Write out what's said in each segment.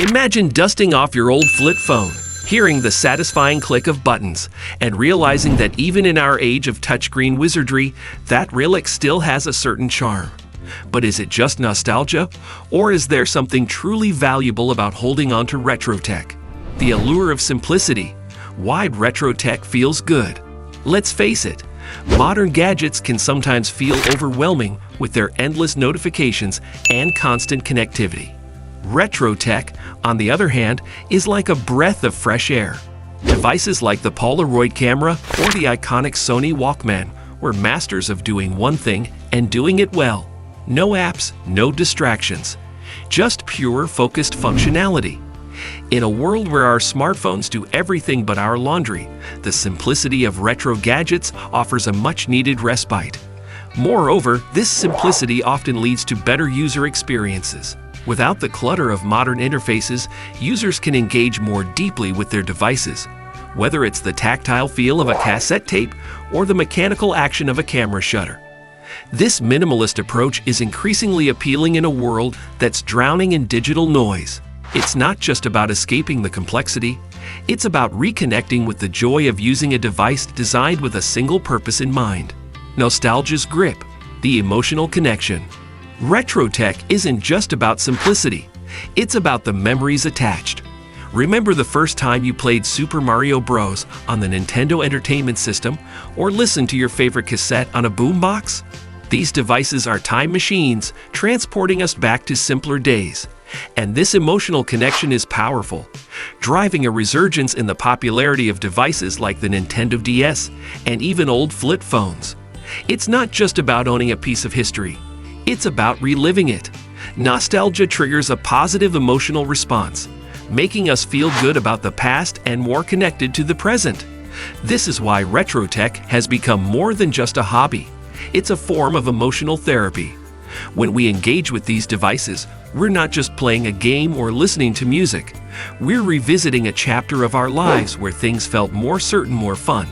Imagine dusting off your old flip phone, hearing the satisfying click of buttons, and realizing that even in our age of touchscreen wizardry, that relic still has a certain charm. But is it just nostalgia, or is there something truly valuable about holding on to retro tech? The allure of simplicity. Why retro tech feels good. Let's face it, modern gadgets can sometimes feel overwhelming with their endless notifications and constant connectivity. Retro tech, on the other hand, is like a breath of fresh air. Devices like the Polaroid camera or the iconic Sony Walkman were masters of doing one thing and doing it well. No apps, no distractions, just pure focused functionality. In a world where our smartphones do everything but our laundry, the simplicity of retro gadgets offers a much-needed respite. Moreover, this simplicity often leads to better user experiences. Without the clutter of modern interfaces, users can engage more deeply with their devices, whether it's the tactile feel of a cassette tape or the mechanical action of a camera shutter. This minimalist approach is increasingly appealing in a world that's drowning in digital noise. It's not just about escaping the complexity, it's about reconnecting with the joy of using a device designed with a single purpose in mind: nostalgia's grip, the emotional connection. Retro tech isn't just about simplicity, it's about the memories attached. Remember the first time you played Super Mario Bros. On the Nintendo Entertainment System, or listened to your favorite cassette on a boombox? These devices are time machines, transporting us back to simpler days. And this emotional connection is powerful, driving a resurgence in the popularity of devices like the Nintendo DS and even old flip phones. It's not just about owning a piece of history, it's about reliving it. Nostalgia triggers a positive emotional response, making us feel good about the past and more connected to the present. This is why retro tech has become more than just a hobby. It's a form of emotional therapy. When we engage with these devices, we're not just playing a game or listening to music. We're revisiting a chapter of our lives where things felt more certain, more fun.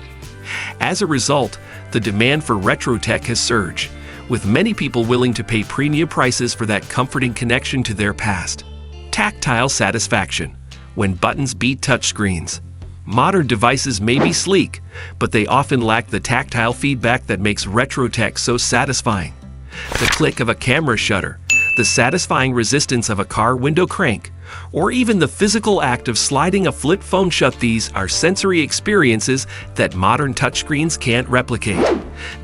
As a result, the demand for retro tech has surged, with many people willing to pay premium prices for that comforting connection to their past. Tactile satisfaction, when buttons beat touchscreens. Modern devices may be sleek, but they often lack the tactile feedback that makes retro tech so satisfying. The click of a camera shutter, the satisfying resistance of a car window crank, or even the physical act of sliding a flip phone shut. These are sensory experiences that modern touchscreens can't replicate.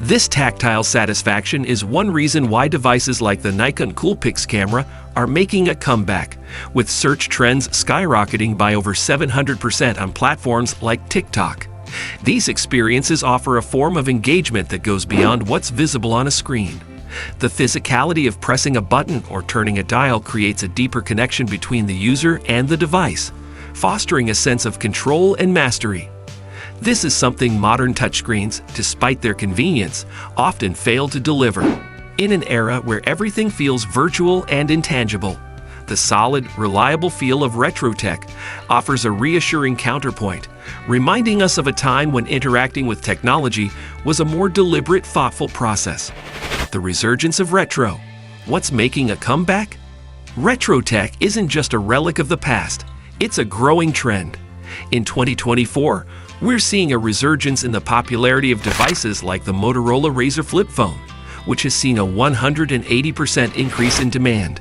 This tactile satisfaction is one reason why devices like the Nikon Coolpix camera are making a comeback, with search trends skyrocketing by over 700% on platforms like TikTok. These experiences offer a form of engagement that goes beyond what's visible on a screen. The physicality of pressing a button or turning a dial creates a deeper connection between the user and the device, fostering a sense of control and mastery. This is something modern touchscreens, despite their convenience, often fail to deliver. In an era where everything feels virtual and intangible, the solid, reliable feel of retro tech offers a reassuring counterpoint, reminding us of a time when interacting with technology was a more deliberate, thoughtful process. The resurgence of retro. What's making a comeback? Retro tech isn't just a relic of the past, it's a growing trend. In 2024, we're seeing a resurgence in the popularity of devices like the Motorola Razr flip phone, which has seen a 180% increase in demand.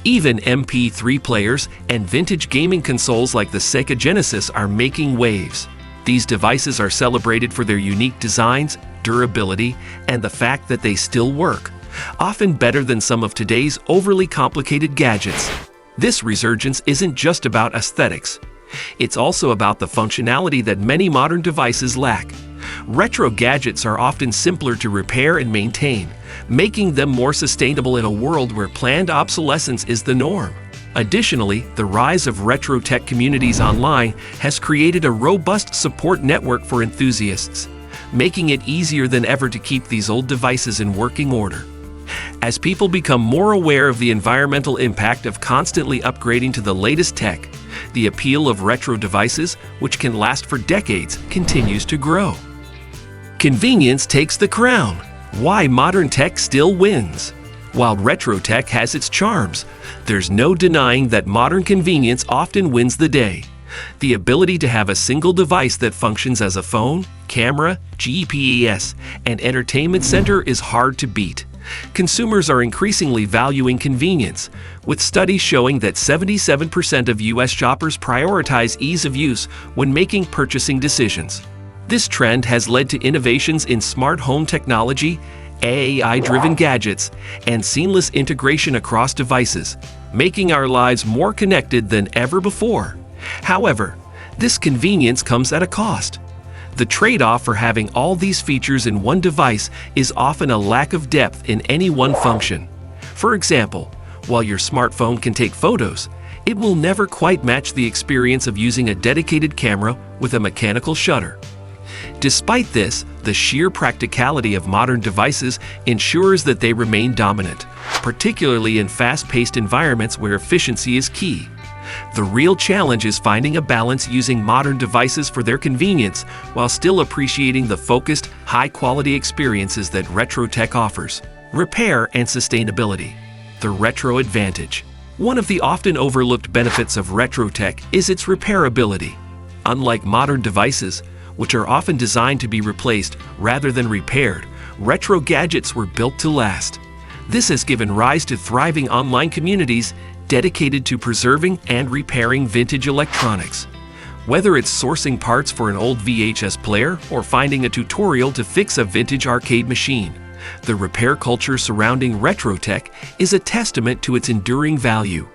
Even MP3 players and vintage gaming consoles like the Sega Genesis are making waves. These devices are celebrated for their unique designs, durability, and the fact that they still work, often better than some of today's overly complicated gadgets. This resurgence isn't just about aesthetics. It's also about the functionality that many modern devices lack. Retro gadgets are often simpler to repair and maintain, making them more sustainable in a world where planned obsolescence is the norm. Additionally, the rise of retro tech communities online has created a robust support network for enthusiasts, making it easier than ever to keep these old devices in working order. As people become more aware of the environmental impact of constantly upgrading to the latest tech, the appeal of retro devices, which can last for decades, continues to grow. Convenience takes the crown. Why modern tech still wins. While retro tech has its charms, there's no denying that modern convenience often wins the day. The ability to have a single device that functions as a phone, camera, GPS, and entertainment center is hard to beat. Consumers are increasingly valuing convenience, with studies showing that 77% of U.S. shoppers prioritize ease of use when making purchasing decisions. This trend has led to innovations in smart home technology, AI-driven gadgets, and seamless integration across devices, making our lives more connected than ever before. However, this convenience comes at a cost. The trade-off for having all these features in one device is often a lack of depth in any one function. For example, while your smartphone can take photos, it will never quite match the experience of using a dedicated camera with a mechanical shutter. Despite this, the sheer practicality of modern devices ensures that they remain dominant, particularly in fast-paced environments where efficiency is key. The real challenge is finding a balance using modern devices for their convenience while still appreciating the focused, high-quality experiences that retro tech offers. Repair and sustainability. The retro advantage. One of the often overlooked benefits of retro tech is its repairability. Unlike modern devices, which are often designed to be replaced rather than repaired, retro gadgets were built to last. This has given rise to thriving online communities dedicated to preserving and repairing vintage electronics. Whether it's sourcing parts for an old VHS player or finding a tutorial to fix a vintage arcade machine, the repair culture surrounding retro tech is a testament to its enduring value.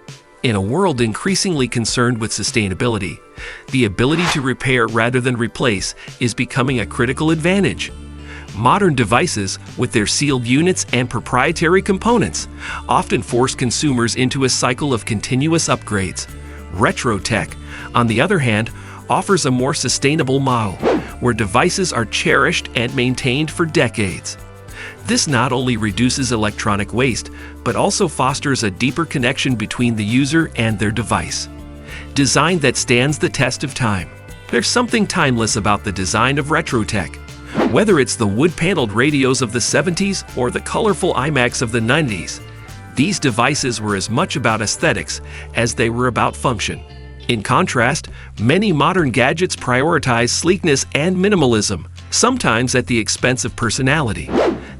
In a world increasingly concerned with sustainability, the ability to repair rather than replace is becoming a critical advantage. Modern devices, with their sealed units and proprietary components, often force consumers into a cycle of continuous upgrades. Retro tech, on the other hand, offers a more sustainable model, where devices are cherished and maintained for decades. This not only reduces electronic waste, but also fosters a deeper connection between the user and their device. Design that stands the test of time. There's something timeless about the design of retro tech. Whether it's the wood-paneled radios of the 70s or the colorful iMacs of the 90s, these devices were as much about aesthetics as they were about function. In contrast, many modern gadgets prioritize sleekness and minimalism, sometimes at the expense of personality.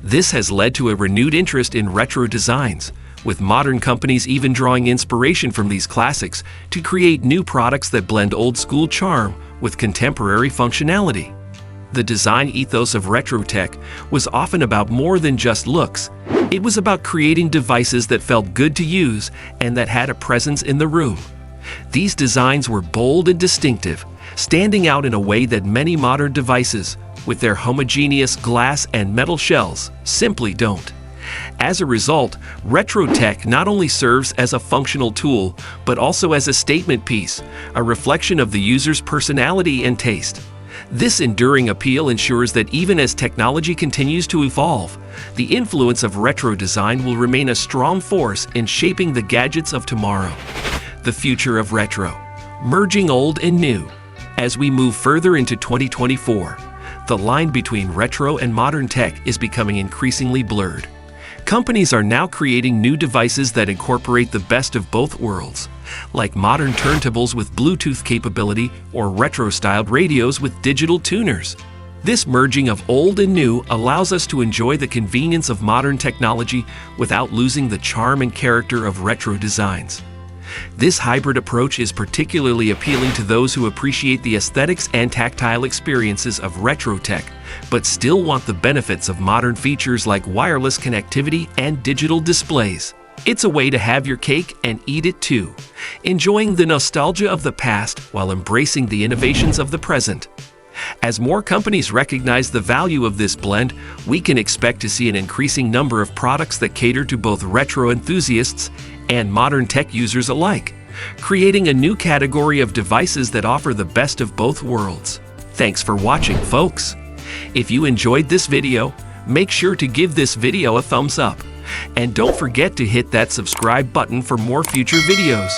This has led to a renewed interest in retro designs, with modern companies even drawing inspiration from these classics to create new products that blend old-school charm with contemporary functionality. The design ethos of retro tech was often about more than just looks. It was about creating devices that felt good to use and that had a presence in the room. These designs were bold and distinctive, standing out in a way that many modern devices, with their homogeneous glass and metal shells, simply don't. As a result, retro tech not only serves as a functional tool, but also as a statement piece, a reflection of the user's personality and taste. This enduring appeal ensures that even as technology continues to evolve, the influence of retro design will remain a strong force in shaping the gadgets of tomorrow. The future of retro, merging old and new. As we move further into 2024, the line between retro and modern tech is becoming increasingly blurred. Companies are now creating new devices that incorporate the best of both worlds, like modern turntables with Bluetooth capability or retro-styled radios with digital tuners. This merging of old and new allows us to enjoy the convenience of modern technology without losing the charm and character of retro designs. This hybrid approach is particularly appealing to those who appreciate the aesthetics and tactile experiences of retro tech, but still want the benefits of modern features like wireless connectivity and digital displays. It's a way to have your cake and eat it too, enjoying the nostalgia of the past while embracing the innovations of the present. As more companies recognize the value of this blend, we can expect to see an increasing number of products that cater to both retro enthusiasts and modern tech users alike, creating a new category of devices that offer the best of both worlds. Thanks for watching, folks. If you enjoyed this video, make sure to give this video a thumbs up. And don't forget to hit that subscribe button for more future videos.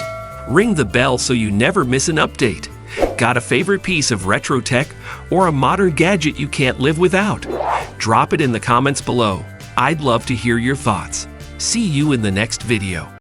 Ring the bell so you never miss an update. Got a favorite piece of retro tech or a modern gadget you can't live without? Drop it in the comments below. I'd love to hear your thoughts. See you in the next video.